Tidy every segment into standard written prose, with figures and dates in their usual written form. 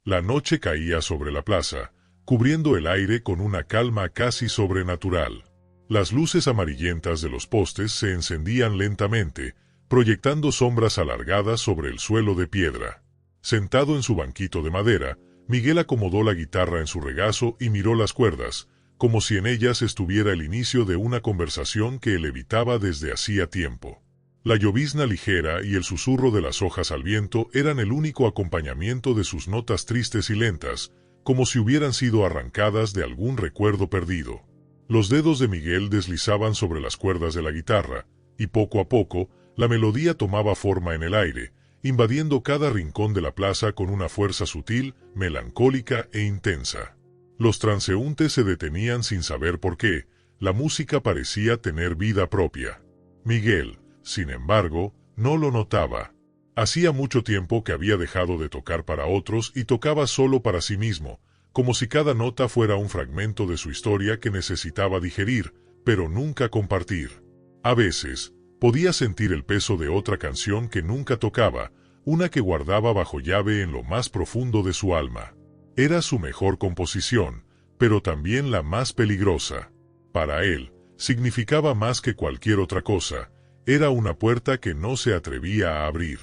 La noche caía sobre la plaza, cubriendo el aire con una calma casi sobrenatural. Las luces amarillentas de los postes se encendían lentamente, proyectando sombras alargadas sobre el suelo de piedra. Sentado en su banquito de madera, Miguel acomodó la guitarra en su regazo y miró las cuerdas, como si en ellas estuviera el inicio de una conversación que él evitaba desde hacía tiempo. La llovizna ligera y el susurro de las hojas al viento eran el único acompañamiento de sus notas tristes y lentas, como si hubieran sido arrancadas de algún recuerdo perdido. Los dedos de Miguel deslizaban sobre las cuerdas de la guitarra, y poco a poco, la melodía tomaba forma en el aire, invadiendo cada rincón de la plaza con una fuerza sutil, melancólica e intensa. Los transeúntes se detenían sin saber por qué, la música parecía tener vida propia. Miguel, sin embargo, no lo notaba. Hacía mucho tiempo que había dejado de tocar para otros y tocaba solo para sí mismo, como si cada nota fuera un fragmento de su historia que necesitaba digerir, pero nunca compartir. A veces, podía sentir el peso de otra canción que nunca tocaba, una que guardaba bajo llave en lo más profundo de su alma. Era su mejor composición, pero también la más peligrosa. Para él, significaba más que cualquier otra cosa, era una puerta que no se atrevía a abrir.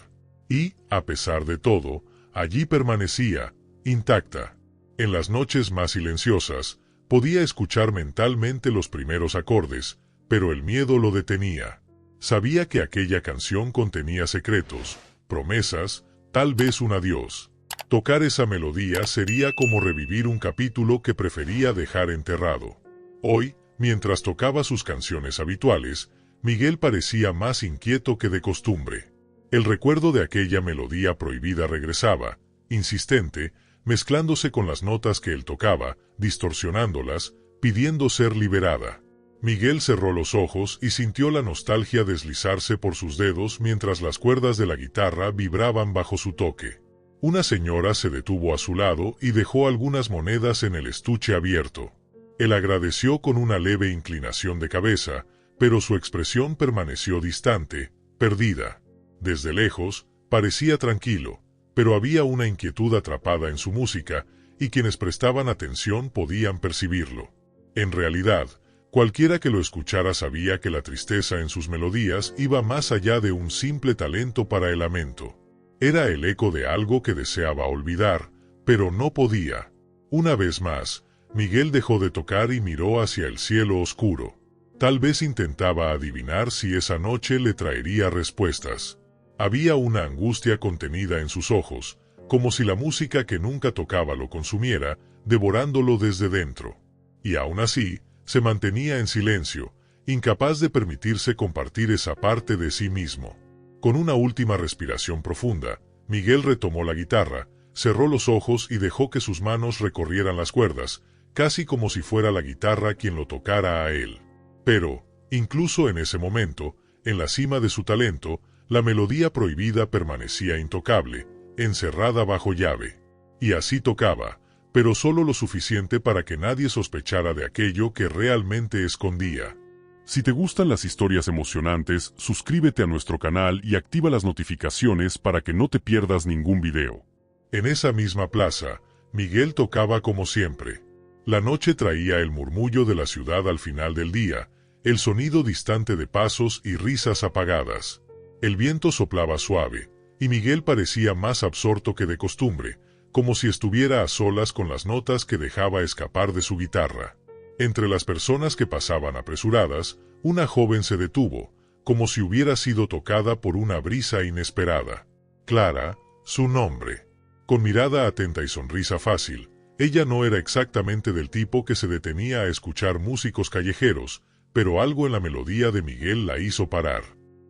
Y, a pesar de todo, allí permanecía, intacta. En las noches más silenciosas, podía escuchar mentalmente los primeros acordes, pero el miedo lo detenía. Sabía que aquella canción contenía secretos, promesas, tal vez un adiós. Tocar esa melodía sería como revivir un capítulo que prefería dejar enterrado. Hoy, mientras tocaba sus canciones habituales, Miguel parecía más inquieto que de costumbre. El recuerdo de aquella melodía prohibida regresaba, insistente, mezclándose con las notas que él tocaba, distorsionándolas, pidiendo ser liberada. Miguel cerró los ojos y sintió la nostalgia deslizarse por sus dedos mientras las cuerdas de la guitarra vibraban bajo su toque. Una señora se detuvo a su lado y dejó algunas monedas en el estuche abierto. Él agradeció con una leve inclinación de cabeza, pero su expresión permaneció distante, perdida. Desde lejos, parecía tranquilo, pero había una inquietud atrapada en su música, y quienes prestaban atención podían percibirlo. En realidad, cualquiera que lo escuchara sabía que la tristeza en sus melodías iba más allá de un simple talento para el lamento. Era el eco de algo que deseaba olvidar, pero no podía. Una vez más, Miguel dejó de tocar y miró hacia el cielo oscuro. Tal vez intentaba adivinar si esa noche le traería respuestas. Había una angustia contenida en sus ojos, como si la música que nunca tocaba lo consumiera, devorándolo desde dentro. Y aún así, se mantenía en silencio, incapaz de permitirse compartir esa parte de sí mismo. Con una última respiración profunda, Miguel retomó la guitarra, cerró los ojos y dejó que sus manos recorrieran las cuerdas, casi como si fuera la guitarra quien lo tocara a él. Pero, incluso en ese momento, en la cima de su talento, la melodía prohibida permanecía intocable, encerrada bajo llave. Y así tocaba, pero solo lo suficiente para que nadie sospechara de aquello que realmente escondía. Si te gustan las historias emocionantes, suscríbete a nuestro canal y activa las notificaciones para que no te pierdas ningún video. En esa misma plaza, Miguel tocaba como siempre. La noche traía el murmullo de la ciudad al final del día, el sonido distante de pasos y risas apagadas. El viento soplaba suave, y Miguel parecía más absorto que de costumbre, como si estuviera a solas con las notas que dejaba escapar de su guitarra. Entre las personas que pasaban apresuradas, una joven se detuvo, como si hubiera sido tocada por una brisa inesperada. Clara, su nombre. Con mirada atenta y sonrisa fácil, ella no era exactamente del tipo que se detenía a escuchar músicos callejeros, pero algo en la melodía de Miguel la hizo parar.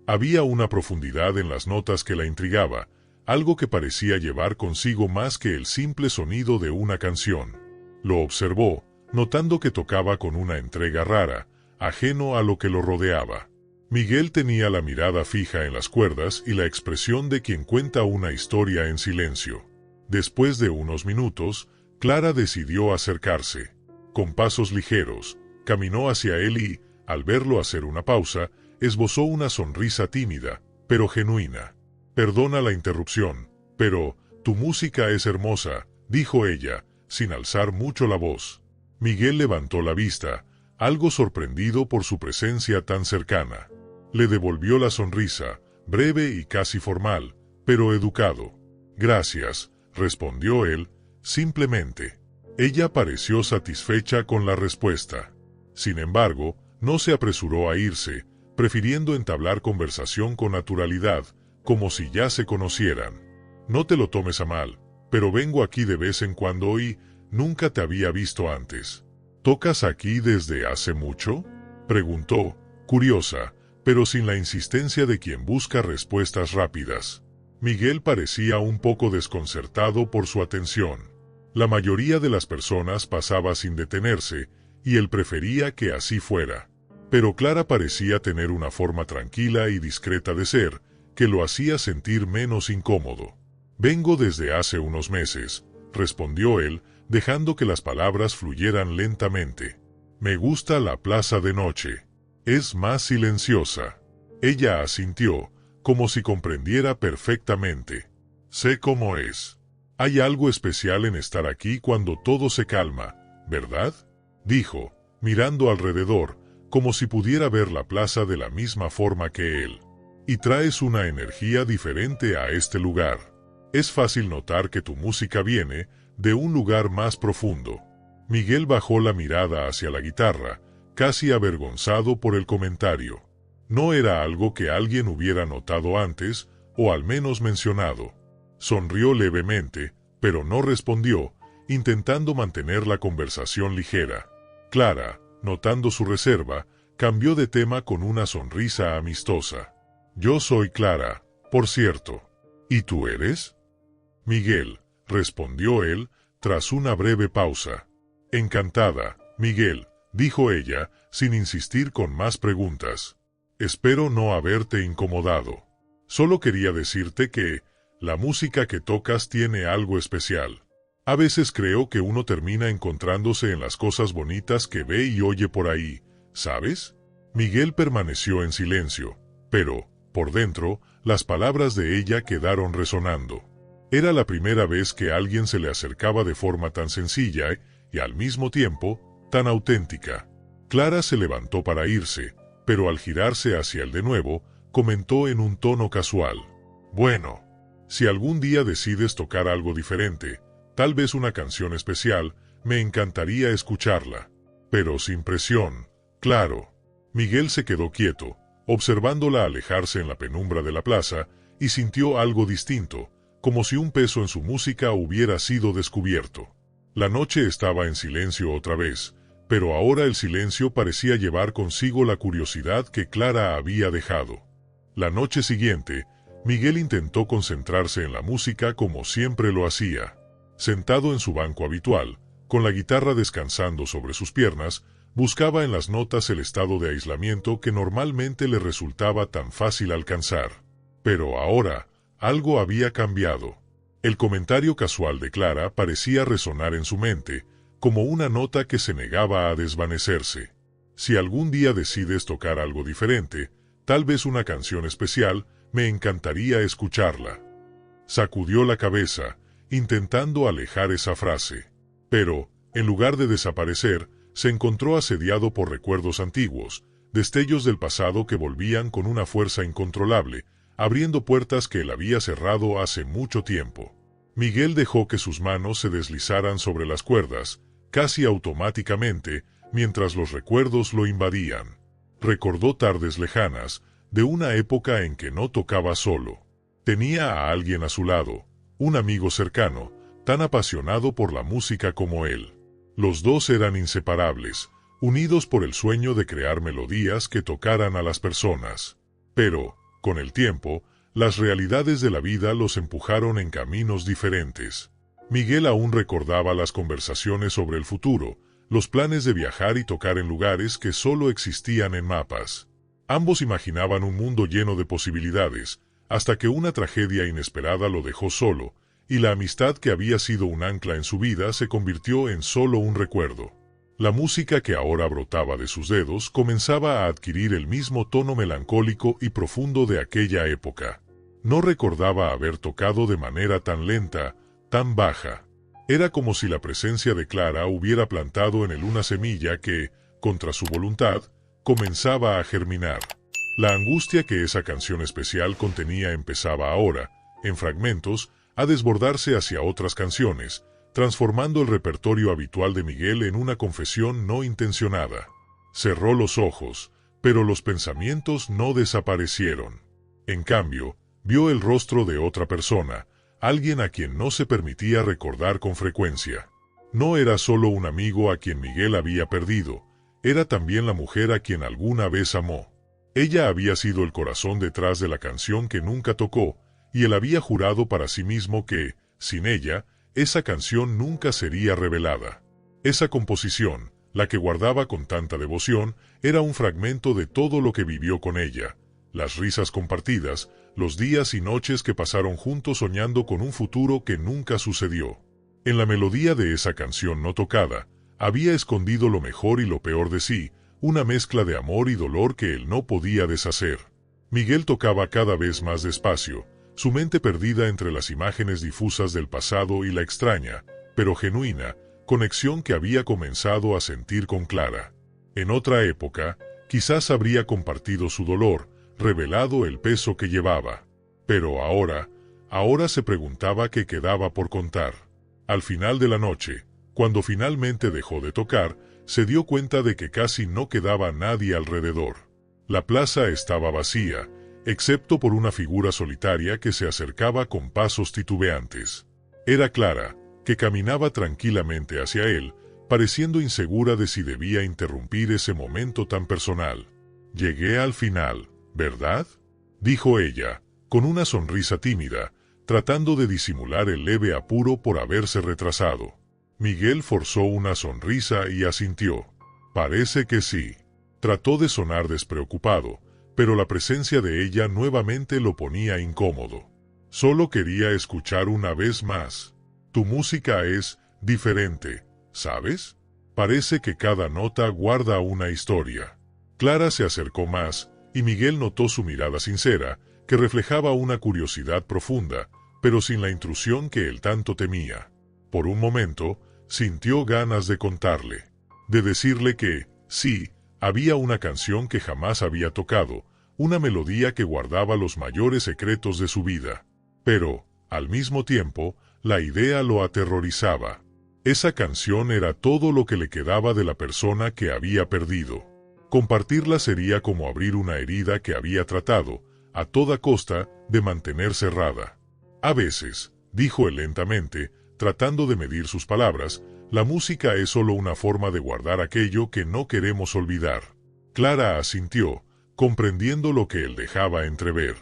Había una profundidad en las notas que la intrigaba, algo que parecía llevar consigo más que el simple sonido de una canción. Lo observó, notando que tocaba con una entrega rara, ajeno a lo que lo rodeaba. Miguel tenía la mirada fija en las cuerdas y la expresión de quien cuenta una historia en silencio. Después de unos minutos, Clara decidió acercarse. Con pasos ligeros, caminó hacia él y, al verlo hacer una pausa, esbozó una sonrisa tímida, pero genuina. «Perdona la interrupción, pero tu música es hermosa», dijo ella, sin alzar mucho la voz. Miguel levantó la vista, algo sorprendido por su presencia tan cercana. Le devolvió la sonrisa, breve y casi formal, pero educado. Gracias, respondió él, simplemente. Ella pareció satisfecha con la respuesta. Sin embargo, no se apresuró a irse, prefiriendo entablar conversación con naturalidad, como si ya se conocieran. No te lo tomes a mal, pero vengo aquí de vez en cuando y nunca te había visto antes. ¿Tocas aquí desde hace mucho?, preguntó, curiosa, pero sin la insistencia de quien busca respuestas rápidas. Miguel parecía un poco desconcertado por su atención. La mayoría de las personas pasaba sin detenerse, y él prefería que así fuera. Pero Clara parecía tener una forma tranquila y discreta de ser, que lo hacía sentir menos incómodo. «Vengo desde hace unos meses», respondió él, dejando que las palabras fluyeran lentamente. «Me gusta la plaza de noche. Es más silenciosa». Ella asintió, como si comprendiera perfectamente. «Sé cómo es. Hay algo especial en estar aquí cuando todo se calma, ¿verdad?», dijo, mirando alrededor, como si pudiera ver la plaza de la misma forma que él. «Y traes una energía diferente a este lugar. Es fácil notar que tu música viene de un lugar más profundo». Miguel bajó la mirada hacia la guitarra, casi avergonzado por el comentario. No era algo que alguien hubiera notado antes, o al menos mencionado. Sonrió levemente, pero no respondió, intentando mantener la conversación ligera. Clara, notando su reserva, cambió de tema con una sonrisa amistosa. «Yo soy Clara, por cierto. ¿Y tú eres?». «Miguel», respondió él, tras una breve pausa. «Encantada, Miguel», dijo ella, sin insistir con más preguntas. «Espero no haberte incomodado. Solo quería decirte que la música que tocas tiene algo especial. A veces creo que uno termina encontrándose en las cosas bonitas que ve y oye por ahí, ¿sabes?». Miguel permaneció en silencio, pero, por dentro, las palabras de ella quedaron resonando. Era la primera vez que alguien se le acercaba de forma tan sencilla y, al mismo tiempo, tan auténtica. Clara se levantó para irse, pero al girarse hacia él de nuevo, comentó en un tono casual. «Bueno, si algún día decides tocar algo diferente, tal vez una canción especial, me encantaría escucharla. Pero sin presión, claro». Miguel se quedó quieto, observándola alejarse en la penumbra de la plaza, y sintió algo distinto, como si un peso en su música hubiera sido descubierto. La noche estaba en silencio otra vez, pero ahora el silencio parecía llevar consigo la curiosidad que Clara había dejado. La noche siguiente, Miguel intentó concentrarse en la música como siempre lo hacía. Sentado en su banco habitual, con la guitarra descansando sobre sus piernas, buscaba en las notas el estado de aislamiento que normalmente le resultaba tan fácil alcanzar. Pero ahora, algo había cambiado. El comentario casual de Clara parecía resonar en su mente, como una nota que se negaba a desvanecerse. «Si algún día decides tocar algo diferente, tal vez una canción especial, me encantaría escucharla». Sacudió la cabeza, intentando alejar esa frase. Pero, en lugar de desaparecer, se encontró asediado por recuerdos antiguos, destellos del pasado que volvían con una fuerza incontrolable, abriendo puertas que él había cerrado hace mucho tiempo. Miguel dejó que sus manos se deslizaran sobre las cuerdas, casi automáticamente, mientras los recuerdos lo invadían. Recordó tardes lejanas, de una época en que no tocaba solo. Tenía a alguien a su lado, un amigo cercano, tan apasionado por la música como él. Los dos eran inseparables, unidos por el sueño de crear melodías que tocaran a las personas. Pero, con el tiempo, las realidades de la vida los empujaron en caminos diferentes. Miguel aún recordaba las conversaciones sobre el futuro, los planes de viajar y tocar en lugares que solo existían en mapas. Ambos imaginaban un mundo lleno de posibilidades, hasta que una tragedia inesperada lo dejó solo, y la amistad que había sido un ancla en su vida se convirtió en solo un recuerdo. La música que ahora brotaba de sus dedos comenzaba a adquirir el mismo tono melancólico y profundo de aquella época. No recordaba haber tocado de manera tan lenta, tan baja. Era como si la presencia de Clara hubiera plantado en él una semilla que, contra su voluntad, comenzaba a germinar. La angustia que esa canción especial contenía empezaba ahora, en fragmentos, a desbordarse hacia otras canciones, transformando el repertorio habitual de Miguel en una confesión no intencionada. Cerró los ojos, pero los pensamientos no desaparecieron. En cambio, vio el rostro de otra persona, alguien a quien no se permitía recordar con frecuencia. No era solo un amigo a quien Miguel había perdido, era también la mujer a quien alguna vez amó. Ella había sido el corazón detrás de la canción que nunca tocó, y él había jurado para sí mismo que, sin ella, esa canción nunca sería revelada. Esa composición, la que guardaba con tanta devoción, era un fragmento de todo lo que vivió con ella, las risas compartidas, los días y noches que pasaron juntos soñando con un futuro que nunca sucedió. En la melodía de esa canción no tocada, había escondido lo mejor y lo peor de sí, una mezcla de amor y dolor que él no podía deshacer. Miguel tocaba cada vez más despacio, su mente perdida entre las imágenes difusas del pasado y la extraña, pero genuina, conexión que había comenzado a sentir con Clara. En otra época, quizás habría compartido su dolor, revelado el peso que llevaba. Pero ahora se preguntaba qué quedaba por contar. Al final de la noche, cuando finalmente dejó de tocar, se dio cuenta de que casi no quedaba nadie alrededor. La plaza estaba vacía, excepto por una figura solitaria que se acercaba con pasos titubeantes. Era Clara, que caminaba tranquilamente hacia él, pareciendo insegura de si debía interrumpir ese momento tan personal. «Llegué al final, ¿verdad?», dijo ella, con una sonrisa tímida, tratando de disimular el leve apuro por haberse retrasado. Miguel forzó una sonrisa y asintió. «Parece que sí». Trató de sonar despreocupado, pero la presencia de ella nuevamente lo ponía incómodo. «Solo quería escuchar una vez más. Tu música es diferente, ¿sabes? Parece que cada nota guarda una historia». Clara se acercó más, y Miguel notó su mirada sincera, que reflejaba una curiosidad profunda, pero sin la intrusión que él tanto temía. Por un momento, sintió ganas de contarle, de decirle que, sí, había una canción que jamás había tocado, una melodía que guardaba los mayores secretos de su vida. Pero, al mismo tiempo, la idea lo aterrorizaba. Esa canción era todo lo que le quedaba de la persona que había perdido. Compartirla sería como abrir una herida que había tratado, a toda costa, de mantener cerrada. A veces, dijo él lentamente, tratando de medir sus palabras, la música es solo una forma de guardar aquello que no queremos olvidar. Clara asintió, comprendiendo lo que él dejaba entrever.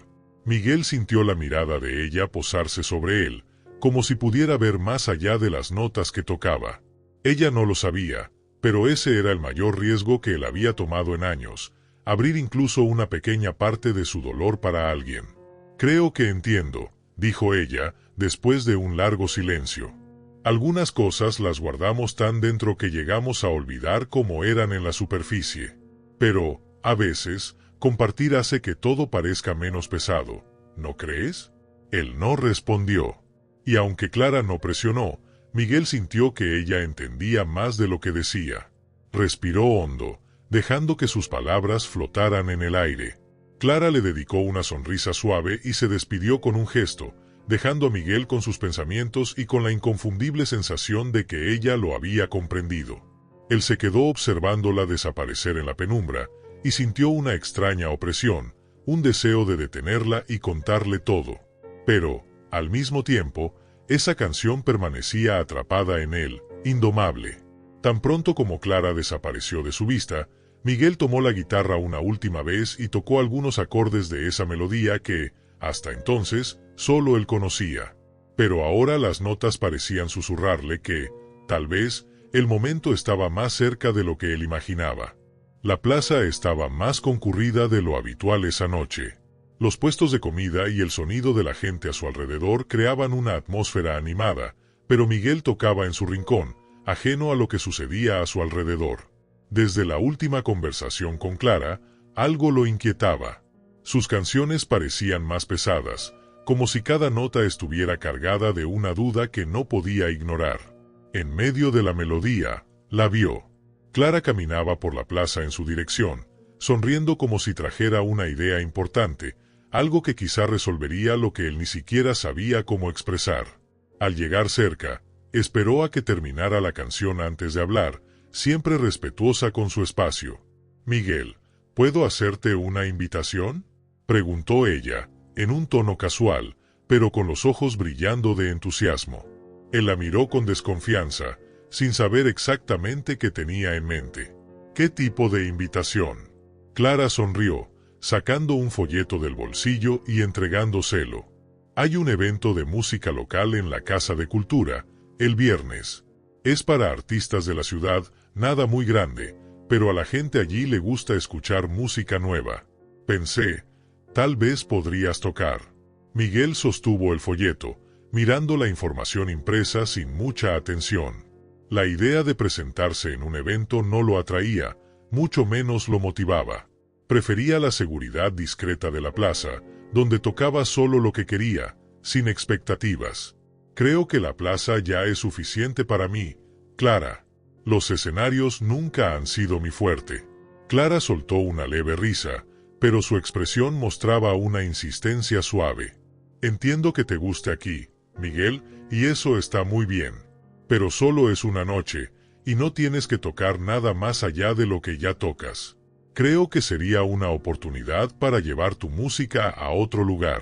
Miguel sintió la mirada de ella posarse sobre él, como si pudiera ver más allá de las notas que tocaba. Ella no lo sabía, pero ese era el mayor riesgo que él había tomado en años, abrir incluso una pequeña parte de su dolor para alguien. «Creo que entiendo», dijo ella, después de un largo silencio. «Algunas cosas las guardamos tan dentro que llegamos a olvidar cómo eran en la superficie. Pero, a veces, compartir hace que todo parezca menos pesado, ¿no crees?». Él no respondió. Y aunque Clara no presionó, Miguel sintió que ella entendía más de lo que decía. Respiró hondo, dejando que sus palabras flotaran en el aire. Clara le dedicó una sonrisa suave y se despidió con un gesto, dejando a Miguel con sus pensamientos y con la inconfundible sensación de que ella lo había comprendido. Él se quedó observándola desaparecer en la penumbra, y sintió una extraña opresión, un deseo de detenerla y contarle todo. Pero, al mismo tiempo, esa canción permanecía atrapada en él, indomable. Tan pronto como Clara desapareció de su vista, Miguel tomó la guitarra una última vez y tocó algunos acordes de esa melodía que, hasta entonces, solo él conocía. Pero ahora las notas parecían susurrarle que, tal vez, el momento estaba más cerca de lo que él imaginaba. La plaza estaba más concurrida de lo habitual esa noche. Los puestos de comida y el sonido de la gente a su alrededor creaban una atmósfera animada, pero Miguel tocaba en su rincón, ajeno a lo que sucedía a su alrededor. Desde la última conversación con Clara, algo lo inquietaba. Sus canciones parecían más pesadas, como si cada nota estuviera cargada de una duda que no podía ignorar. En medio de la melodía, la vio. Clara caminaba por la plaza en su dirección, sonriendo como si trajera una idea importante, algo que quizá resolvería lo que él ni siquiera sabía cómo expresar. Al llegar cerca, esperó a que terminara la canción antes de hablar, siempre respetuosa con su espacio. «Miguel, ¿puedo hacerte una invitación?», preguntó ella, en un tono casual, pero con los ojos brillando de entusiasmo. Él la miró con desconfianza, sin saber exactamente qué tenía en mente. «¿Qué tipo de invitación?». Clara sonrió, sacando un folleto del bolsillo y entregándoselo. «Hay un evento de música local en la Casa de Cultura, el viernes. Es para artistas de la ciudad, nada muy grande, pero a la gente allí le gusta escuchar música nueva. Pensé, tal vez podrías tocar». Miguel sostuvo el folleto, mirando la información impresa sin mucha atención. La idea de presentarse en un evento no lo atraía, mucho menos lo motivaba. Prefería la seguridad discreta de la plaza, donde tocaba solo lo que quería, sin expectativas. «Creo que la plaza ya es suficiente para mí, Clara. Los escenarios nunca han sido mi fuerte». Clara soltó una leve risa, pero su expresión mostraba una insistencia suave. «Entiendo que te guste aquí, Miguel, y eso está muy bien. Pero solo es una noche, y no tienes que tocar nada más allá de lo que ya tocas. Creo que sería una oportunidad para llevar tu música a otro lugar».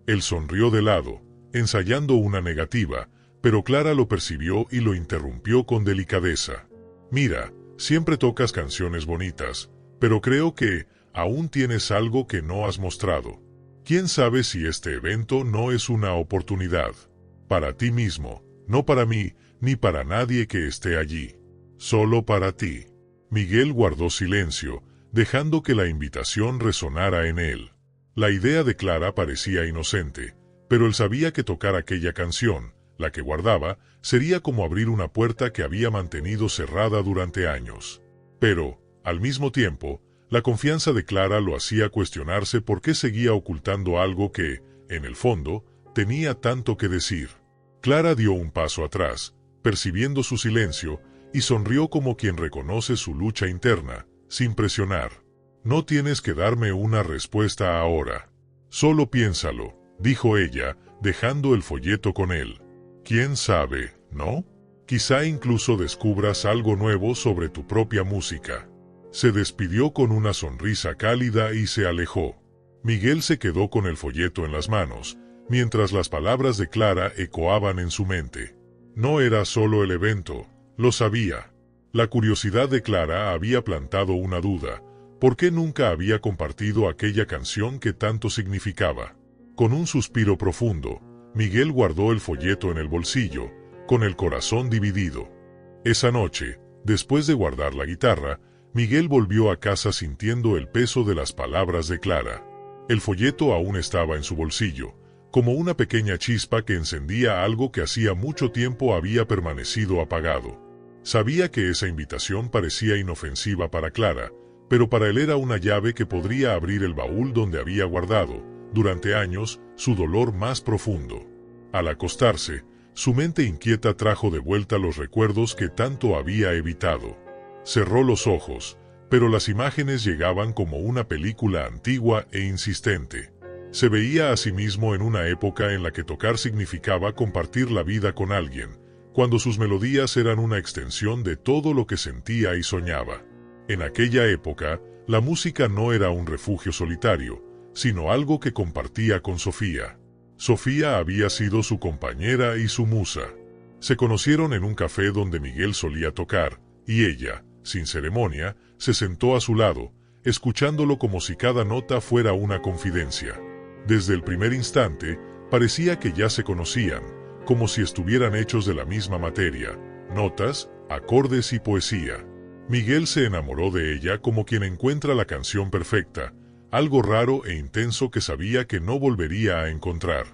Él sonrió de lado, ensayando una negativa, pero Clara lo percibió y lo interrumpió con delicadeza. «Mira, siempre tocas canciones bonitas, pero creo que aún tienes algo que no has mostrado. ¿Quién sabe si este evento no es una oportunidad? Para ti mismo, no para mí, ni para nadie que esté allí. Solo para ti». Miguel guardó silencio, dejando que la invitación resonara en él. La idea de Clara parecía inocente, pero él sabía que tocar aquella canción, la que guardaba, sería como abrir una puerta que había mantenido cerrada durante años. Pero, al mismo tiempo, la confianza de Clara lo hacía cuestionarse por qué seguía ocultando algo que, en el fondo, tenía tanto que decir. Clara dio un paso atrás, percibiendo su silencio, y sonrió como quien reconoce su lucha interna, sin presionar. «No tienes que darme una respuesta ahora. Solo piénsalo», dijo ella, dejando el folleto con él. «¿Quién sabe, no? Quizá incluso descubras algo nuevo sobre tu propia música». Se despidió con una sonrisa cálida y se alejó. Miguel se quedó con el folleto en las manos, mientras las palabras de Clara ecoaban en su mente. No era solo el evento, lo sabía. La curiosidad de Clara había plantado una duda. ¿Por qué nunca había compartido aquella canción que tanto significaba? Con un suspiro profundo, Miguel guardó el folleto en el bolsillo, con el corazón dividido. Esa noche, después de guardar la guitarra, Miguel volvió a casa sintiendo el peso de las palabras de Clara. El folleto aún estaba en su bolsillo, como una pequeña chispa que encendía algo que hacía mucho tiempo había permanecido apagado. Sabía que esa invitación parecía inofensiva para Clara, pero para él era una llave que podría abrir el baúl donde había guardado, durante años, su dolor más profundo. Al acostarse, su mente inquieta trajo de vuelta los recuerdos que tanto había evitado. Cerró los ojos, pero las imágenes llegaban como una película antigua e insistente. Se veía a sí mismo en una época en la que tocar significaba compartir la vida con alguien, cuando sus melodías eran una extensión de todo lo que sentía y soñaba. En aquella época, la música no era un refugio solitario, sino algo que compartía con Sofía. Sofía había sido su compañera y su musa. Se conocieron en un café donde Miguel solía tocar, y ella, sin ceremonia, se sentó a su lado, escuchándolo como si cada nota fuera una confidencia. Desde el primer instante, parecía que ya se conocían, como si estuvieran hechos de la misma materia, notas, acordes y poesía. Miguel se enamoró de ella como quien encuentra la canción perfecta, algo raro e intenso que sabía que no volvería a encontrar.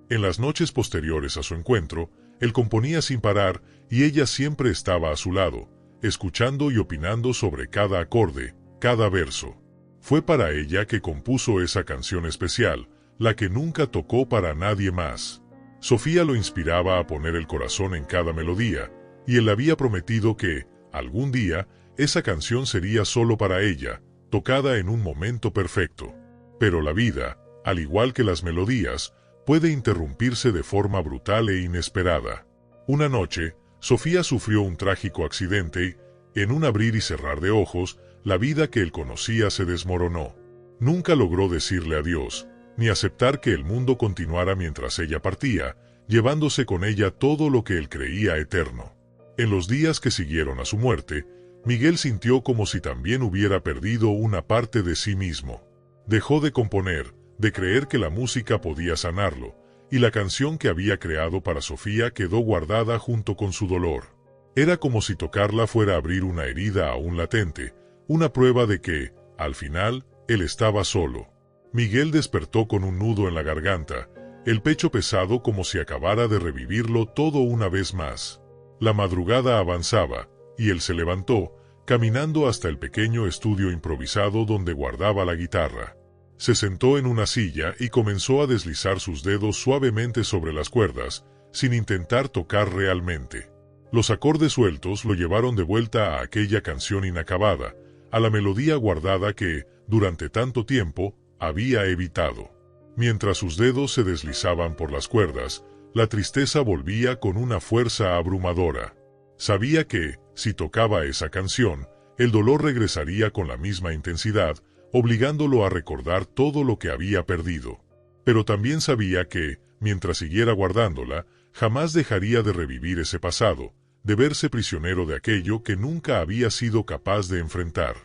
En las noches posteriores a su encuentro, él componía sin parar y ella siempre estaba a su lado, escuchando y opinando sobre cada acorde, cada verso. Fue para ella que compuso esa canción especial, la que nunca tocó para nadie más. Sofía lo inspiraba a poner el corazón en cada melodía, y él le había prometido que, algún día, esa canción sería solo para ella, tocada en un momento perfecto. Pero la vida, al igual que las melodías, puede interrumpirse de forma brutal e inesperada. Una noche, Sofía sufrió un trágico accidente y, en un abrir y cerrar de ojos, la vida que él conocía se desmoronó. Nunca logró decirle adiós, ni aceptar que el mundo continuara mientras ella partía, llevándose con ella todo lo que él creía eterno. En los días que siguieron a su muerte, Miguel sintió como si también hubiera perdido una parte de sí mismo. Dejó de componer, de creer que la música podía sanarlo, y la canción que había creado para Sofía quedó guardada junto con su dolor. Era como si tocarla fuera abrir una herida aún latente, una prueba de que, al final, él estaba solo. Miguel despertó con un nudo en la garganta, el pecho pesado como si acabara de revivirlo todo una vez más. La madrugada avanzaba, y él se levantó, caminando hasta el pequeño estudio improvisado donde guardaba la guitarra. Se sentó en una silla y comenzó a deslizar sus dedos suavemente sobre las cuerdas, sin intentar tocar realmente. Los acordes sueltos lo llevaron de vuelta a aquella canción inacabada, a la melodía guardada que, durante tanto tiempo, había evitado. Mientras sus dedos se deslizaban por las cuerdas, la tristeza volvía con una fuerza abrumadora. Sabía que, si tocaba esa canción, el dolor regresaría con la misma intensidad, obligándolo a recordar todo lo que había perdido. Pero también sabía que, mientras siguiera guardándola, jamás dejaría de revivir ese pasado, de verse prisionero de aquello que nunca había sido capaz de enfrentar.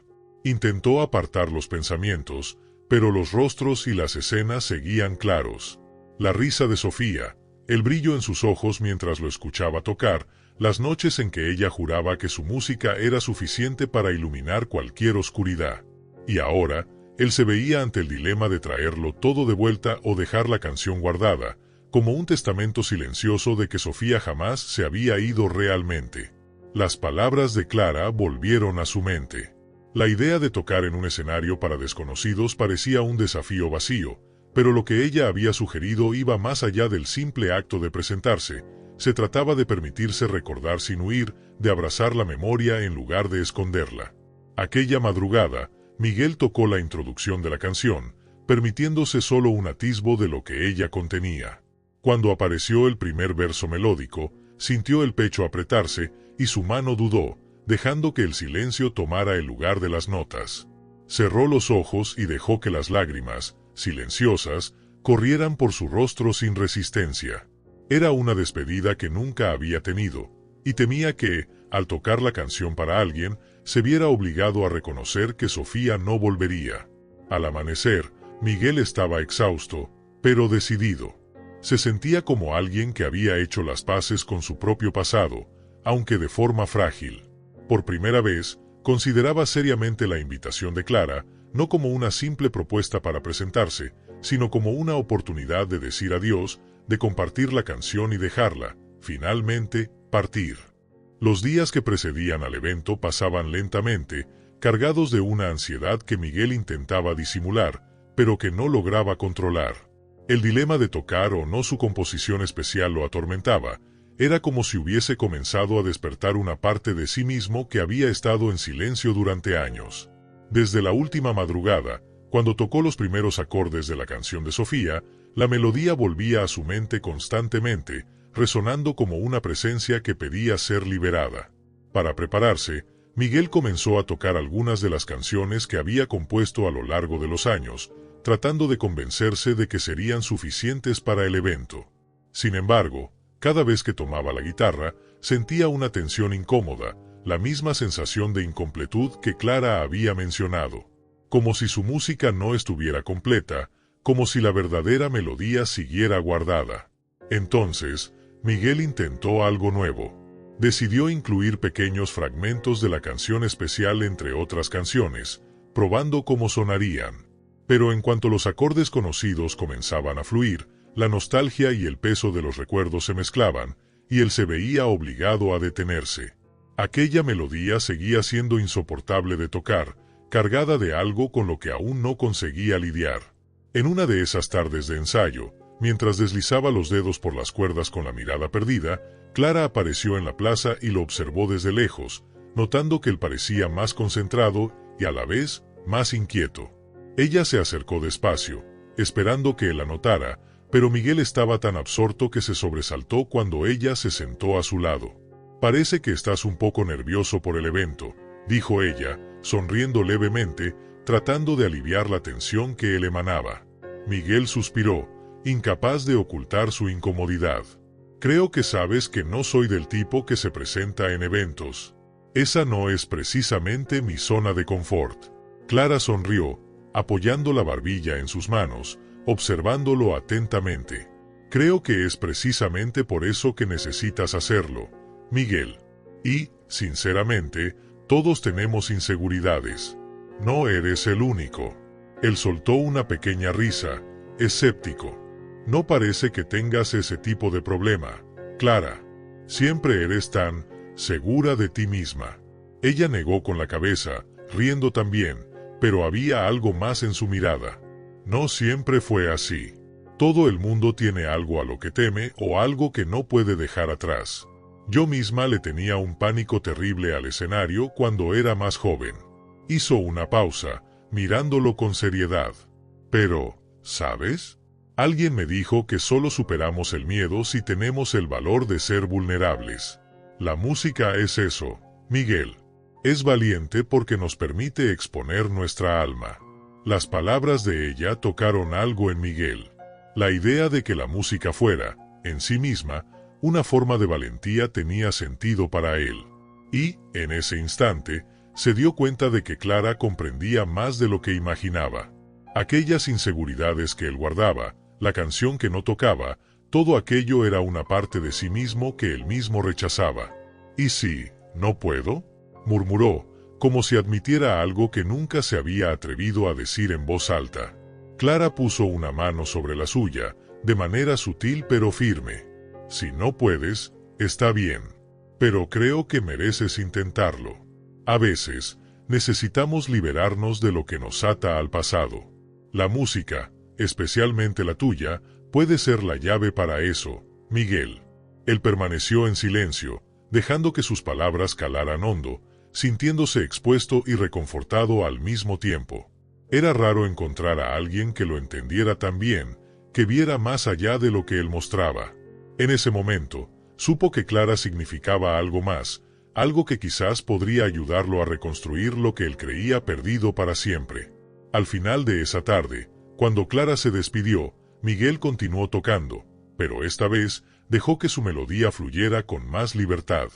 Intentó apartar los pensamientos, pero los rostros y las escenas seguían claros. La risa de Sofía, el brillo en sus ojos mientras lo escuchaba tocar, las noches en que ella juraba que su música era suficiente para iluminar cualquier oscuridad. Y ahora, él se veía ante el dilema de traerlo todo de vuelta o dejar la canción guardada, como un testamento silencioso de que Sofía jamás se había ido realmente. Las palabras de Clara volvieron a su mente. La idea de tocar en un escenario para desconocidos parecía un desafío vacío, pero lo que ella había sugerido iba más allá del simple acto de presentarse. Se trataba de permitirse recordar sin huir, de abrazar la memoria en lugar de esconderla. Aquella madrugada, Miguel tocó la introducción de la canción, permitiéndose solo un atisbo de lo que ella contenía. Cuando apareció el primer verso melódico, sintió el pecho apretarse y su mano dudó, dejando que el silencio tomara el lugar de las notas. Cerró los ojos y dejó que las lágrimas, silenciosas, corrieran por su rostro sin resistencia. Era una despedida que nunca había tenido, y temía que, al tocar la canción para alguien, se viera obligado a reconocer que Sofía no volvería. Al amanecer, Miguel estaba exhausto, pero decidido. Se sentía como alguien que había hecho las paces con su propio pasado, aunque de forma frágil. Por primera vez, consideraba seriamente la invitación de Clara, no como una simple propuesta para presentarse, sino como una oportunidad de decir adiós, de compartir la canción y dejarla, finalmente, partir. Los días que precedían al evento pasaban lentamente, cargados de una ansiedad que Miguel intentaba disimular, pero que no lograba controlar. El dilema de tocar o no su composición especial lo atormentaba. Era como si hubiese comenzado a despertar una parte de sí mismo que había estado en silencio durante años. Desde la última madrugada, cuando tocó los primeros acordes de la canción de Sofía, la melodía volvía a su mente constantemente, resonando como una presencia que pedía ser liberada. Para prepararse, Miguel comenzó a tocar algunas de las canciones que había compuesto a lo largo de los años, tratando de convencerse de que serían suficientes para el evento. Sin embargo, cada vez que tomaba la guitarra, sentía una tensión incómoda, la misma sensación de incompletud que Clara había mencionado. Como si su música no estuviera completa, como si la verdadera melodía siguiera guardada. Entonces, Miguel intentó algo nuevo. Decidió incluir pequeños fragmentos de la canción especial entre otras canciones, probando cómo sonarían. Pero en cuanto los acordes conocidos comenzaban a fluir, la nostalgia y el peso de los recuerdos se mezclaban, y él se veía obligado a detenerse. Aquella melodía seguía siendo insoportable de tocar, cargada de algo con lo que aún no conseguía lidiar. En una de esas tardes de ensayo, mientras deslizaba los dedos por las cuerdas con la mirada perdida, Clara apareció en la plaza y lo observó desde lejos, notando que él parecía más concentrado y a la vez más inquieto. Ella se acercó despacio, esperando que él la notara, pero Miguel estaba tan absorto que se sobresaltó cuando ella se sentó a su lado. «Parece que estás un poco nervioso por el evento», dijo ella, sonriendo levemente, tratando de aliviar la tensión que él emanaba. Miguel suspiró, incapaz de ocultar su incomodidad. «Creo que sabes que no soy del tipo que se presenta en eventos. Esa no es precisamente mi zona de confort». Clara sonrió, apoyando la barbilla en sus manos, observándolo atentamente. «Creo que es precisamente por eso que necesitas hacerlo, Miguel. Y, sinceramente, todos tenemos inseguridades. No eres el único». Él soltó una pequeña risa, escéptico. «No parece que tengas ese tipo de problema, Clara. Siempre eres tan segura de ti misma». Ella negó con la cabeza, riendo también, pero había algo más en su mirada. «No siempre fue así. Todo el mundo tiene algo a lo que teme o algo que no puede dejar atrás. Yo misma le tenía un pánico terrible al escenario cuando era más joven». Hizo una pausa, mirándolo con seriedad. «Pero, ¿sabes? Alguien me dijo que solo superamos el miedo si tenemos el valor de ser vulnerables. La música es eso, Miguel. Es valiente porque nos permite exponer nuestra alma». Las palabras de ella tocaron algo en Miguel. La idea de que la música fuera, en sí misma, una forma de valentía tenía sentido para él. Y, en ese instante, se dio cuenta de que Clara comprendía más de lo que imaginaba. Aquellas inseguridades que él guardaba, la canción que no tocaba, todo aquello era una parte de sí mismo que él mismo rechazaba. «¿Y si no puedo?», murmuró, como si admitiera algo que nunca se había atrevido a decir en voz alta. Clara puso una mano sobre la suya, de manera sutil pero firme. «Si no puedes, está bien. Pero creo que mereces intentarlo. A veces, necesitamos liberarnos de lo que nos ata al pasado. La música, especialmente la tuya, puede ser la llave para eso, Miguel». Él permaneció en silencio, dejando que sus palabras calaran hondo, sintiéndose expuesto y reconfortado al mismo tiempo. Era raro encontrar a alguien que lo entendiera tan bien, que viera más allá de lo que él mostraba. En ese momento, supo que Clara significaba algo más, algo que quizás podría ayudarlo a reconstruir lo que él creía perdido para siempre. Al final de esa tarde, cuando Clara se despidió, Miguel continuó tocando, pero esta vez dejó que su melodía fluyera con más libertad.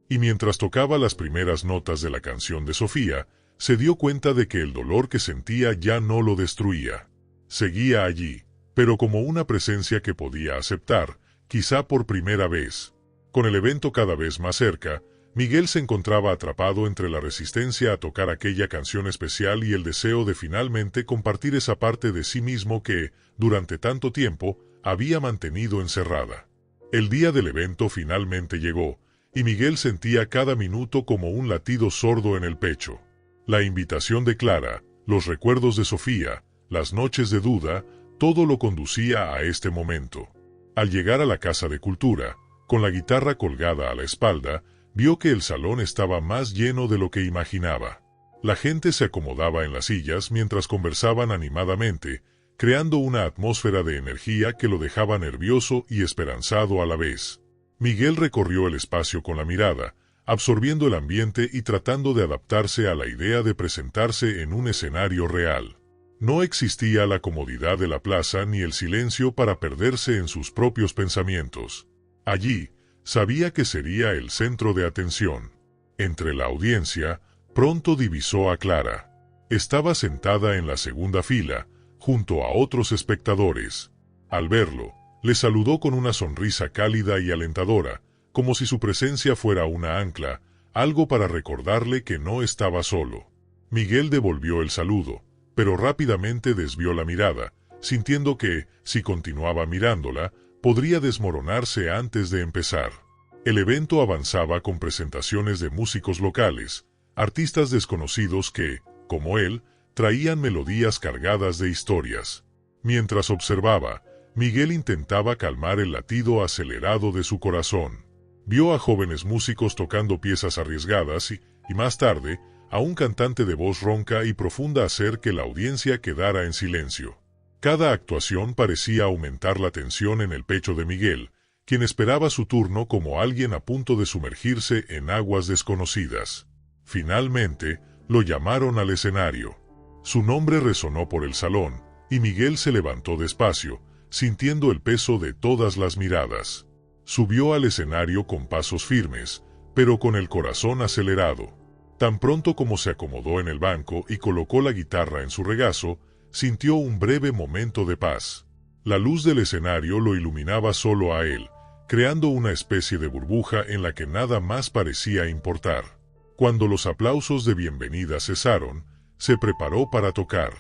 Y mientras tocaba las primeras notas de la canción de Sofía, se dio cuenta de que el dolor que sentía ya no lo destruía. Seguía allí, pero como una presencia que podía aceptar, quizá por primera vez. Con el evento cada vez más cerca, Miguel se encontraba atrapado entre la resistencia a tocar aquella canción especial y el deseo de finalmente compartir esa parte de sí mismo que, durante tanto tiempo, había mantenido encerrada. El día del evento finalmente llegó, y Miguel sentía cada minuto como un latido sordo en el pecho. La invitación de Clara, los recuerdos de Sofía, las noches de duda, todo lo conducía a este momento. Al llegar a la Casa de Cultura, con la guitarra colgada a la espalda, vio que el salón estaba más lleno de lo que imaginaba. La gente se acomodaba en las sillas mientras conversaban animadamente, creando una atmósfera de energía que lo dejaba nervioso y esperanzado a la vez. Miguel recorrió el espacio con la mirada, absorbiendo el ambiente y tratando de adaptarse a la idea de presentarse en un escenario real. No existía la comodidad de la plaza ni el silencio para perderse en sus propios pensamientos. Allí, sabía que sería el centro de atención. Entre la audiencia, pronto divisó a Clara. Estaba sentada en la segunda fila, junto a otros espectadores. Al verlo, le saludó con una sonrisa cálida y alentadora, como si su presencia fuera una ancla, algo para recordarle que no estaba solo. Miguel devolvió el saludo, pero rápidamente desvió la mirada, sintiendo que, si continuaba mirándola, podría desmoronarse antes de empezar. El evento avanzaba con presentaciones de músicos locales, artistas desconocidos que, como él, traían melodías cargadas de historias. Mientras observaba, Miguel intentaba calmar el latido acelerado de su corazón. Vio a jóvenes músicos tocando piezas arriesgadas y más tarde, a un cantante de voz ronca y profunda hacer que la audiencia quedara en silencio. Cada actuación parecía aumentar la tensión en el pecho de Miguel, quien esperaba su turno como alguien a punto de sumergirse en aguas desconocidas. Finalmente, lo llamaron al escenario. Su nombre resonó por el salón, y Miguel se levantó despacio, sintiendo el peso de todas las miradas. Subió al escenario con pasos firmes, pero con el corazón acelerado. Tan pronto como se acomodó en el banco y colocó la guitarra en su regazo, sintió un breve momento de paz. La luz del escenario lo iluminaba solo a él, creando una especie de burbuja en la que nada más parecía importar. Cuando los aplausos de bienvenida cesaron, se preparó para tocar.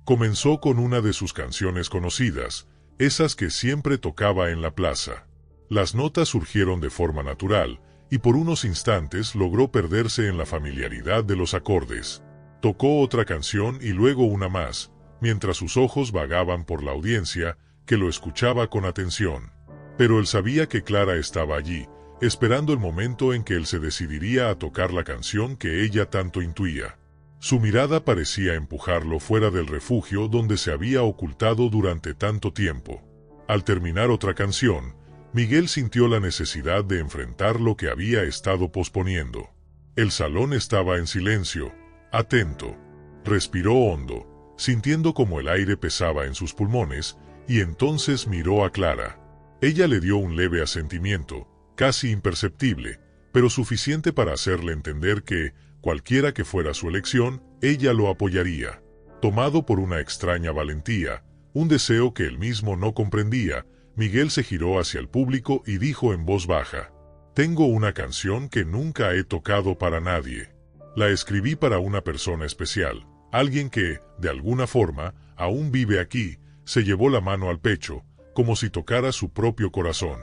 Comenzó con una de sus canciones conocidas, esas que siempre tocaba en la plaza. Las notas surgieron de forma natural, y por unos instantes logró perderse en la familiaridad de los acordes. Tocó otra canción y luego una más, mientras sus ojos vagaban por la audiencia, que lo escuchaba con atención. Pero él sabía que Clara estaba allí, esperando el momento en que él se decidiría a tocar la canción que ella tanto intuía. Su mirada parecía empujarlo fuera del refugio donde se había ocultado durante tanto tiempo. Al terminar otra canción, Miguel sintió la necesidad de enfrentar lo que había estado posponiendo. El salón estaba en silencio, atento. Respiró hondo, sintiendo como el aire pesaba en sus pulmones, y entonces miró a Clara. Ella le dio un leve asentimiento, casi imperceptible, pero suficiente para hacerle entender que, cualquiera que fuera su elección, ella lo apoyaría. Tomado por una extraña valentía, un deseo que él mismo no comprendía, Miguel se giró hacia el público y dijo en voz baja: «Tengo una canción que nunca he tocado para nadie. La escribí para una persona especial, alguien que, de alguna forma, aún vive aquí». Se llevó la mano al pecho, como si tocara su propio corazón.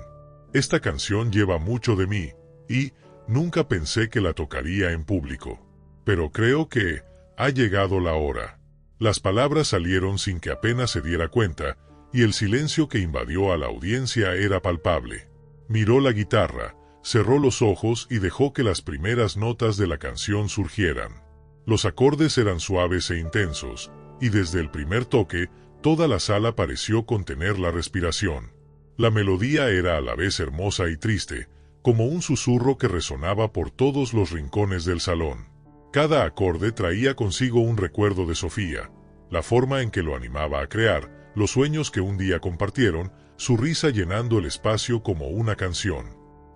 «Esta canción lleva mucho de mí, y nunca pensé que la tocaría en público. Pero creo que ha llegado la hora». Las palabras salieron sin que apenas se diera cuenta, y el silencio que invadió a la audiencia era palpable. Miró la guitarra, cerró los ojos y dejó que las primeras notas de la canción surgieran. Los acordes eran suaves e intensos, y desde el primer toque, toda la sala pareció contener la respiración. La melodía era a la vez hermosa y triste, como un susurro que resonaba por todos los rincones del salón. Cada acorde traía consigo un recuerdo de Sofía, la forma en que lo animaba a crear, los sueños que un día compartieron, su risa llenando el espacio como una canción.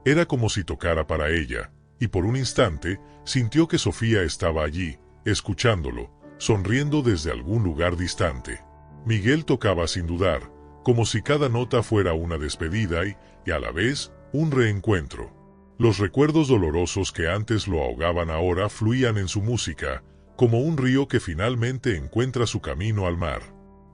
Era como si tocara para ella, y por un instante sintió que Sofía estaba allí, escuchándolo, sonriendo desde algún lugar distante. Miguel tocaba sin dudar, como si cada nota fuera una despedida y a la vez, un reencuentro. Los recuerdos dolorosos que antes lo ahogaban ahora fluían en su música, como un río que finalmente encuentra su camino al mar.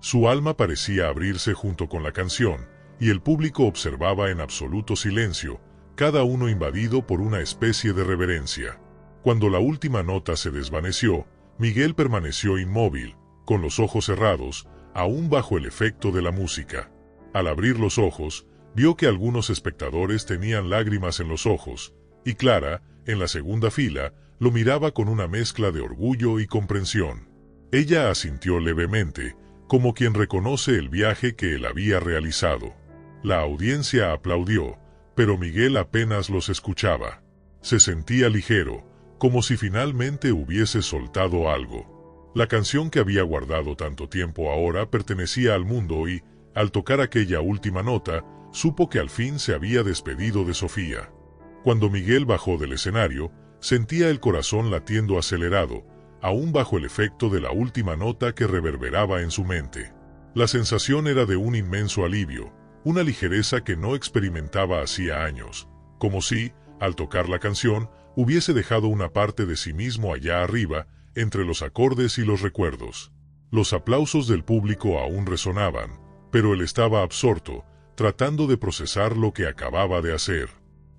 Su alma parecía abrirse junto con la canción, y el público observaba en absoluto silencio, cada uno invadido por una especie de reverencia. Cuando la última nota se desvaneció, Miguel permaneció inmóvil, con los ojos cerrados, aún bajo el efecto de la música. Al abrir los ojos, vio que algunos espectadores tenían lágrimas en los ojos, y Clara, en la segunda fila, lo miraba con una mezcla de orgullo y comprensión. Ella asintió levemente, como quien reconoce el viaje que él había realizado. La audiencia aplaudió, pero Miguel apenas los escuchaba. Se sentía ligero, como si finalmente hubiese soltado algo. La canción que había guardado tanto tiempo ahora pertenecía al mundo y, al tocar aquella última nota, supo que al fin se había despedido de Sofía. Cuando Miguel bajó del escenario, sentía el corazón latiendo acelerado, aún bajo el efecto de la última nota que reverberaba en su mente. La sensación era de un inmenso alivio, una ligereza que no experimentaba hacía años, como si, al tocar la canción, hubiese dejado una parte de sí mismo allá arriba, entre los acordes y los recuerdos. Los aplausos del público aún resonaban, pero él estaba absorto, tratando de procesar lo que acababa de hacer.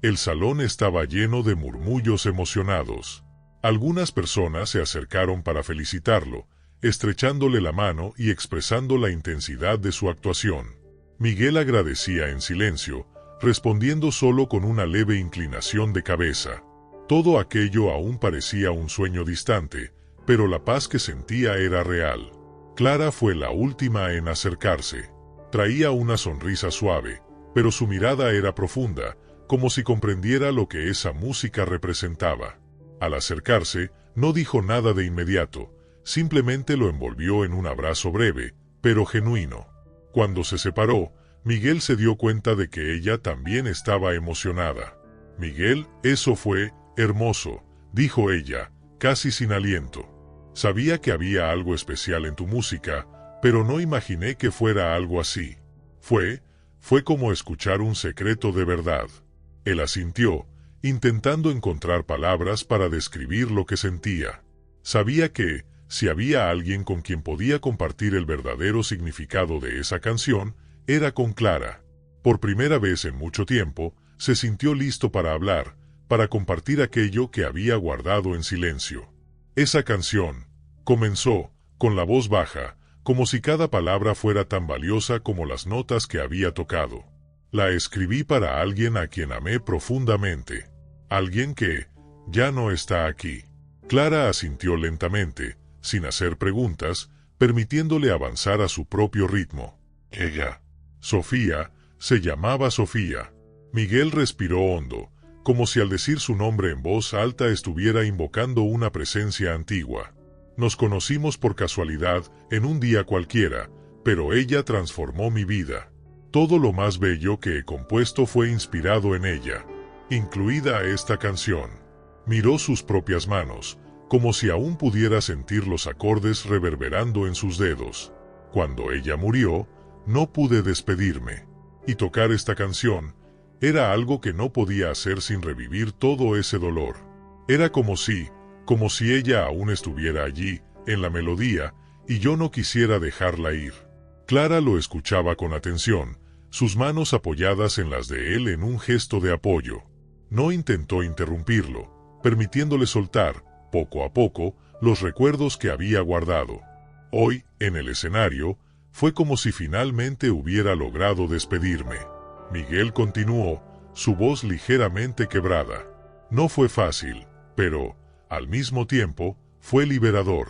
El salón estaba lleno de murmullos emocionados. Algunas personas se acercaron para felicitarlo, estrechándole la mano y expresando la intensidad de su actuación. Miguel agradecía en silencio, respondiendo solo con una leve inclinación de cabeza. Todo aquello aún parecía un sueño distante, pero la paz que sentía era real. Clara fue la última en acercarse. Traía una sonrisa suave, pero su mirada era profunda, como si comprendiera lo que esa música representaba. Al acercarse, no dijo nada de inmediato, simplemente lo envolvió en un abrazo breve, pero genuino. Cuando se separó, Miguel se dio cuenta de que ella también estaba emocionada. «Miguel, eso fue hermoso», dijo ella, casi sin aliento. «Sabía que había algo especial en tu música, pero no imaginé que fuera algo así. Fue como escuchar un secreto de verdad». Él asintió, intentando encontrar palabras para describir lo que sentía. Sabía que, si había alguien con quien podía compartir el verdadero significado de esa canción, era con Clara. Por primera vez en mucho tiempo, se sintió listo para hablar, para compartir aquello que había guardado en silencio. Esa canción, comenzó, con la voz baja, como si cada palabra fuera tan valiosa como las notas que había tocado. La escribí para alguien a quien amé profundamente. Alguien que ya no está aquí. Clara asintió lentamente, sin hacer preguntas, permitiéndole avanzar a su propio ritmo. Ella, Sofía, se llamaba Sofía. Miguel respiró hondo, como si al decir su nombre en voz alta estuviera invocando una presencia antigua. Nos conocimos por casualidad, en un día cualquiera, pero ella transformó mi vida. Todo lo más bello que he compuesto fue inspirado en ella, incluida esta canción. Miró sus propias manos, como si aún pudiera sentir los acordes reverberando en sus dedos. Cuando ella murió, no pude despedirme. Y tocar esta canción era algo que no podía hacer sin revivir todo ese dolor. Era como si ella aún estuviera allí, en la melodía, y yo no quisiera dejarla ir. Clara lo escuchaba con atención, sus manos apoyadas en las de él en un gesto de apoyo. No intentó interrumpirlo, permitiéndole soltar, poco a poco, los recuerdos que había guardado. Hoy, en el escenario, fue como si finalmente hubiera logrado despedirme. Miguel continuó, su voz ligeramente quebrada. No fue fácil, pero, al mismo tiempo, fue liberador.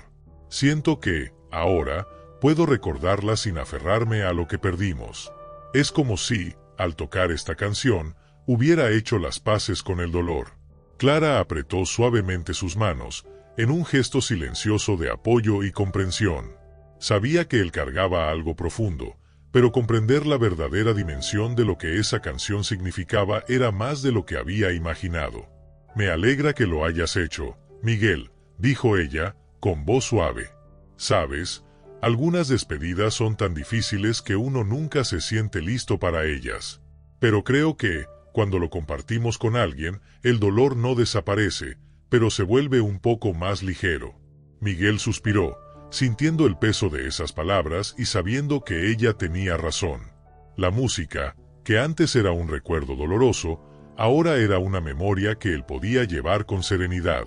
Siento que, ahora, puedo recordarla sin aferrarme a lo que perdimos. Es como si, al tocar esta canción, hubiera hecho las paces con el dolor. Clara apretó suavemente sus manos, en un gesto silencioso de apoyo y comprensión. Sabía que él cargaba algo profundo, pero comprender la verdadera dimensión de lo que esa canción significaba era más de lo que había imaginado. «Me alegra que lo hayas hecho, Miguel», dijo ella, con voz suave. «Sabes, algunas despedidas son tan difíciles que uno nunca se siente listo para ellas. Pero creo que, cuando lo compartimos con alguien, el dolor no desaparece, pero se vuelve un poco más ligero». Miguel suspiró, sintiendo el peso de esas palabras y sabiendo que ella tenía razón. La música, que antes era un recuerdo doloroso, ahora era una memoria que él podía llevar con serenidad.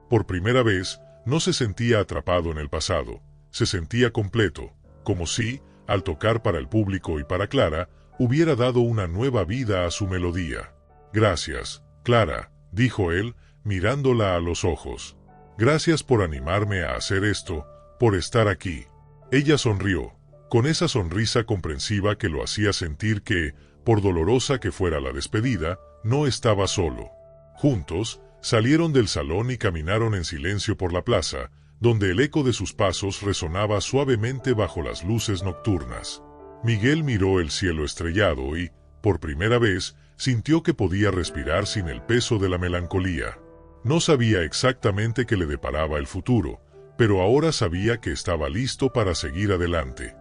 Por primera vez, no se sentía atrapado en el pasado, se sentía completo, como si, al tocar para el público y para Clara, hubiera dado una nueva vida a su melodía. «Gracias, Clara», dijo él, mirándola a los ojos. «Gracias por animarme a hacer esto, por estar aquí». Ella sonrió, con esa sonrisa comprensiva que lo hacía sentir que, por dolorosa que fuera la despedida, no estaba solo. Juntos, salieron del salón y caminaron en silencio por la plaza, donde el eco de sus pasos resonaba suavemente bajo las luces nocturnas. Miguel miró el cielo estrellado y, por primera vez, sintió que podía respirar sin el peso de la melancolía. No sabía exactamente qué le deparaba el futuro, pero ahora sabía que estaba listo para seguir adelante.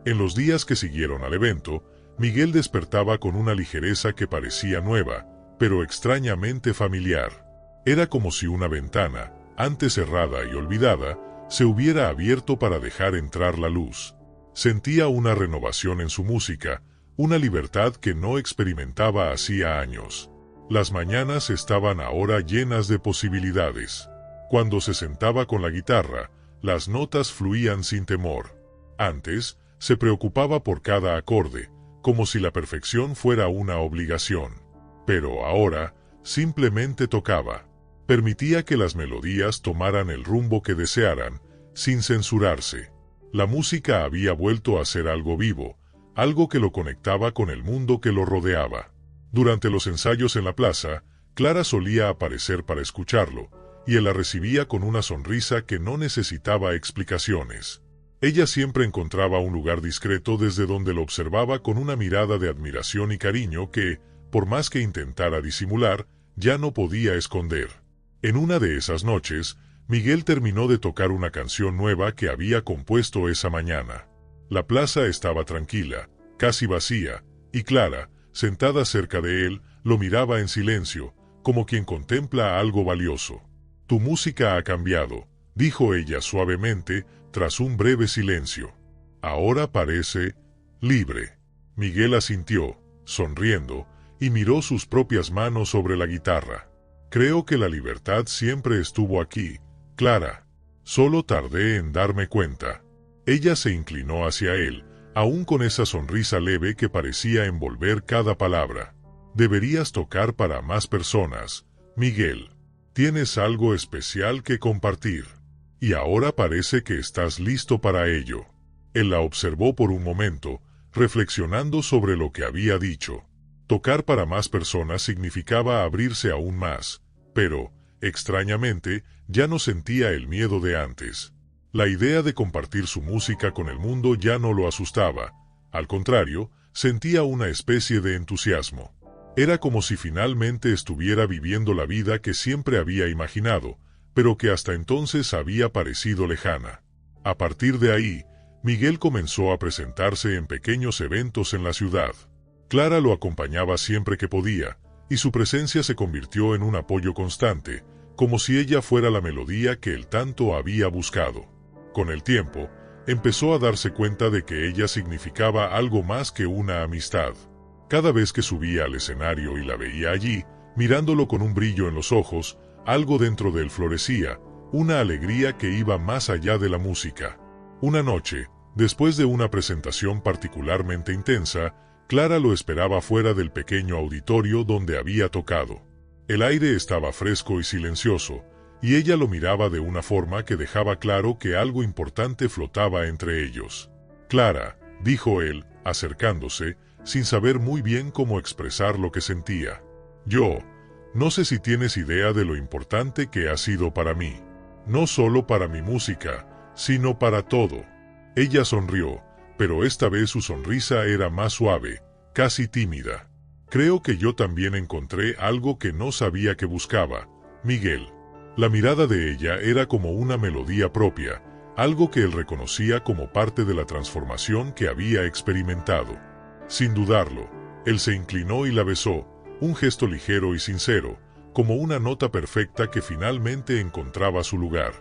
En los días que siguieron al evento, Miguel despertaba con una ligereza que parecía nueva, pero extrañamente familiar. Era como si una ventana, antes cerrada y olvidada, se hubiera abierto para dejar entrar la luz. Sentía una renovación en su música, una libertad que no experimentaba hacía años. Las mañanas estaban ahora llenas de posibilidades. Cuando se sentaba con la guitarra, las notas fluían sin temor. Antes, se preocupaba por cada acorde, como si la perfección fuera una obligación. Pero ahora, simplemente tocaba. Permitía que las melodías tomaran el rumbo que desearan, sin censurarse. La música había vuelto a ser algo vivo, algo que lo conectaba con el mundo que lo rodeaba. Durante los ensayos en la plaza, Clara solía aparecer para escucharlo, y él la recibía con una sonrisa que no necesitaba explicaciones. Ella siempre encontraba un lugar discreto desde donde lo observaba con una mirada de admiración y cariño que, por más que intentara disimular, ya no podía esconder. En una de esas noches, Miguel terminó de tocar una canción nueva que había compuesto esa mañana. La plaza estaba tranquila, casi vacía, y Clara, sentada cerca de él, lo miraba en silencio, como quien contempla algo valioso. «Tu música ha cambiado», dijo ella suavemente, tras un breve silencio. «Ahora parece libre». Miguel asintió, sonriendo, y miró sus propias manos sobre la guitarra. «Creo que la libertad siempre estuvo aquí, Clara. Solo tardé en darme cuenta». Ella se inclinó hacia él, aún con esa sonrisa leve que parecía envolver cada palabra. «Deberías tocar para más personas, Miguel. Tienes algo especial que compartir. Y ahora parece que estás listo para ello». Él la observó por un momento, reflexionando sobre lo que había dicho. Tocar para más personas significaba abrirse aún más, pero, extrañamente, ya no sentía el miedo de antes. La idea de compartir su música con el mundo ya no lo asustaba. Al contrario, sentía una especie de entusiasmo. Era como si finalmente estuviera viviendo la vida que siempre había imaginado, pero que hasta entonces había parecido lejana. A partir de ahí, Miguel comenzó a presentarse en pequeños eventos en la ciudad. Clara lo acompañaba siempre que podía, y su presencia se convirtió en un apoyo constante, como si ella fuera la melodía que él tanto había buscado. Con el tiempo, empezó a darse cuenta de que ella significaba algo más que una amistad. Cada vez que subía al escenario y la veía allí, mirándolo con un brillo en los ojos, algo dentro de él florecía, una alegría que iba más allá de la música. Una noche, después de una presentación particularmente intensa, Clara lo esperaba fuera del pequeño auditorio donde había tocado. El aire estaba fresco y silencioso, y ella lo miraba de una forma que dejaba claro que algo importante flotaba entre ellos. «Clara», dijo él, acercándose, sin saber muy bien cómo expresar lo que sentía. «Yo no sé si tienes idea de lo importante que ha sido para mí. No solo para mi música, sino para todo». Ella sonrió, pero esta vez su sonrisa era más suave, casi tímida. «Creo que yo también encontré algo que no sabía que buscaba, Miguel». La mirada de ella era como una melodía propia, algo que él reconocía como parte de la transformación que había experimentado. Sin dudarlo, él se inclinó y la besó, un gesto ligero y sincero, como una nota perfecta que finalmente encontraba su lugar.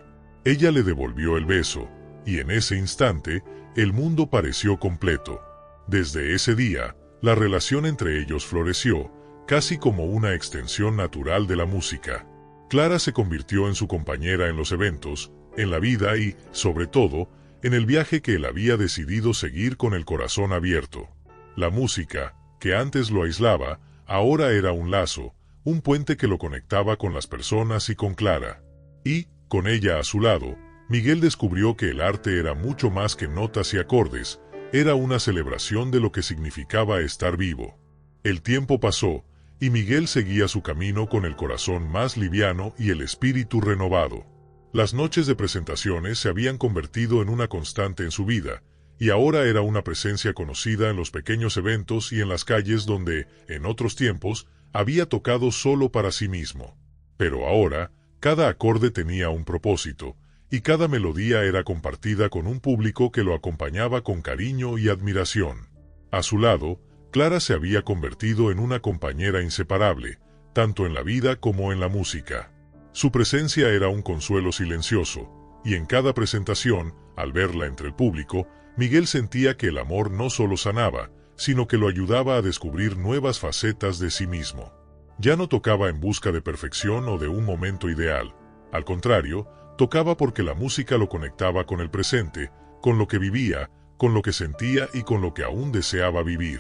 Ella le devolvió el beso, y en ese instante, el mundo pareció completo. Desde ese día, la relación entre ellos floreció, casi como una extensión natural de la música. Clara se convirtió en su compañera en los eventos, en la vida y, sobre todo, en el viaje que él había decidido seguir con el corazón abierto. La música, que antes lo aislaba, ahora era un lazo, un puente que lo conectaba con las personas y con Clara. Y, con ella a su lado, Miguel descubrió que el arte era mucho más que notas y acordes, era una celebración de lo que significaba estar vivo. El tiempo pasó, y Miguel seguía su camino con el corazón más liviano y el espíritu renovado. Las noches de presentaciones se habían convertido en una constante en su vida, y ahora era una presencia conocida en los pequeños eventos y en las calles donde, en otros tiempos, había tocado solo para sí mismo. Pero ahora, cada acorde tenía un propósito, y cada melodía era compartida con un público que lo acompañaba con cariño y admiración. A su lado, Clara se había convertido en una compañera inseparable, tanto en la vida como en la música. Su presencia era un consuelo silencioso, y en cada presentación, al verla entre el público, Miguel sentía que el amor no solo sanaba, sino que lo ayudaba a descubrir nuevas facetas de sí mismo. Ya no tocaba en busca de perfección o de un momento ideal. Al contrario, tocaba porque la música lo conectaba con el presente, con lo que vivía, con lo que sentía y con lo que aún deseaba vivir.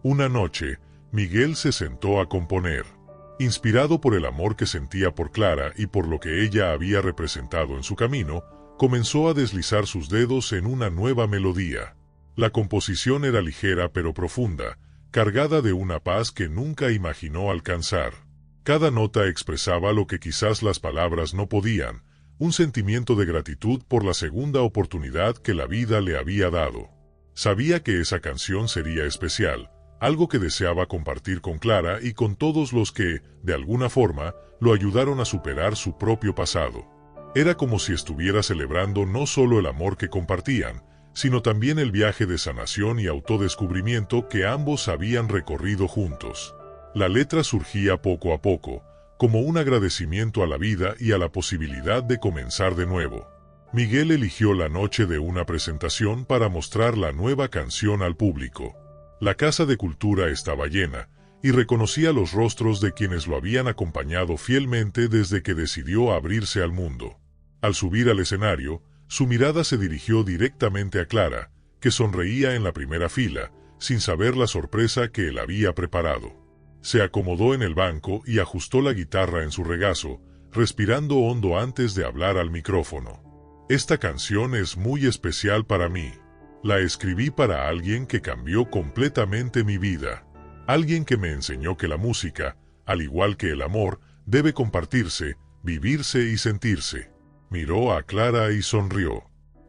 Una noche, Miguel se sentó a componer. Inspirado por el amor que sentía por Clara y por lo que ella había representado en su camino, comenzó a deslizar sus dedos en una nueva melodía. La composición era ligera pero profunda, cargada de una paz que nunca imaginó alcanzar. Cada nota expresaba lo que quizás las palabras no podían, un sentimiento de gratitud por la segunda oportunidad que la vida le había dado. Sabía que esa canción sería especial, algo que deseaba compartir con Clara y con todos los que, de alguna forma, lo ayudaron a superar su propio pasado. Era como si estuviera celebrando no solo el amor que compartían, sino también el viaje de sanación y autodescubrimiento que ambos habían recorrido juntos. La letra surgía poco a poco, como un agradecimiento a la vida y a la posibilidad de comenzar de nuevo. Miguel eligió la noche de una presentación para mostrar la nueva canción al público. La Casa de Cultura estaba llena, y reconocía los rostros de quienes lo habían acompañado fielmente desde que decidió abrirse al mundo. Al subir al escenario, su mirada se dirigió directamente a Clara, que sonreía en la primera fila, sin saber la sorpresa que él había preparado. Se acomodó en el banco y ajustó la guitarra en su regazo, respirando hondo antes de hablar al micrófono. Esta canción es muy especial para mí. La escribí para alguien que cambió completamente mi vida. Alguien que me enseñó que la música, al igual que el amor, debe compartirse, vivirse y sentirse. Miró a Clara y sonrió.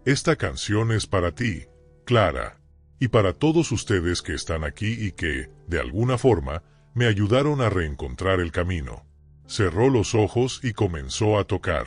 Esta canción es para ti, Clara, y para todos ustedes que están aquí y que, de alguna forma, me ayudaron a reencontrar el camino. Cerró los ojos y comenzó a tocar.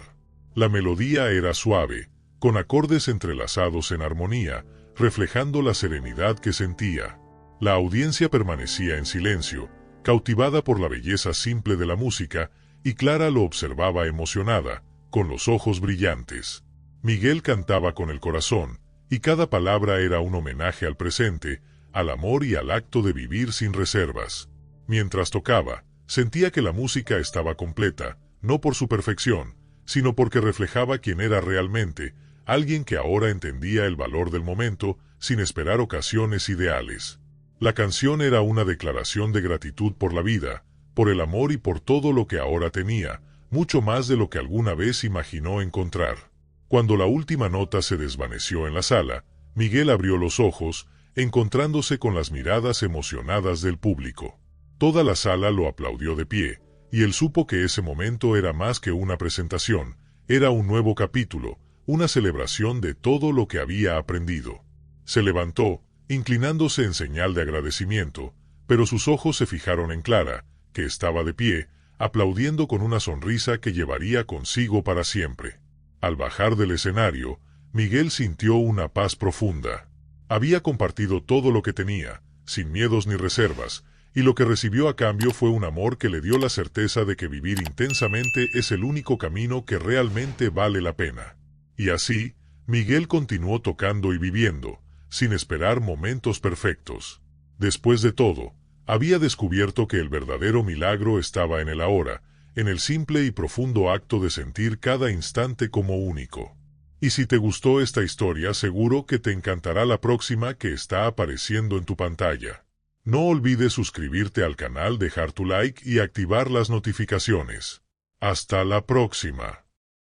La melodía era suave, con acordes entrelazados en armonía, reflejando la serenidad que sentía. La audiencia permanecía en silencio, cautivada por la belleza simple de la música, y Clara lo observaba emocionada, con los ojos brillantes. Miguel cantaba con el corazón, y cada palabra era un homenaje al presente, al amor y al acto de vivir sin reservas. Mientras tocaba, sentía que la música estaba completa, no por su perfección, sino porque reflejaba quién era realmente, alguien que ahora entendía el valor del momento, sin esperar ocasiones ideales. La canción era una declaración de gratitud por la vida, por el amor y por todo lo que ahora tenía, mucho más de lo que alguna vez imaginó encontrar. Cuando la última nota se desvaneció en la sala, Miguel abrió los ojos, encontrándose con las miradas emocionadas del público. Toda la sala lo aplaudió de pie, y él supo que ese momento era más que una presentación, era un nuevo capítulo, una celebración de todo lo que había aprendido. Se levantó, inclinándose en señal de agradecimiento, pero sus ojos se fijaron en Clara, que estaba de pie, aplaudiendo con una sonrisa que llevaría consigo para siempre. Al bajar del escenario, Miguel sintió una paz profunda. Había compartido todo lo que tenía, sin miedos ni reservas, y lo que recibió a cambio fue un amor que le dio la certeza de que vivir intensamente es el único camino que realmente vale la pena. Y así, Miguel continuó tocando y viviendo, sin esperar momentos perfectos. Después de todo, había descubierto que el verdadero milagro estaba en el ahora, en el simple y profundo acto de sentir cada instante como único. Y si te gustó esta historia, seguro que te encantará la próxima que está apareciendo en tu pantalla. No olvides suscribirte al canal, dejar tu like y activar las notificaciones. ¡Hasta la próxima!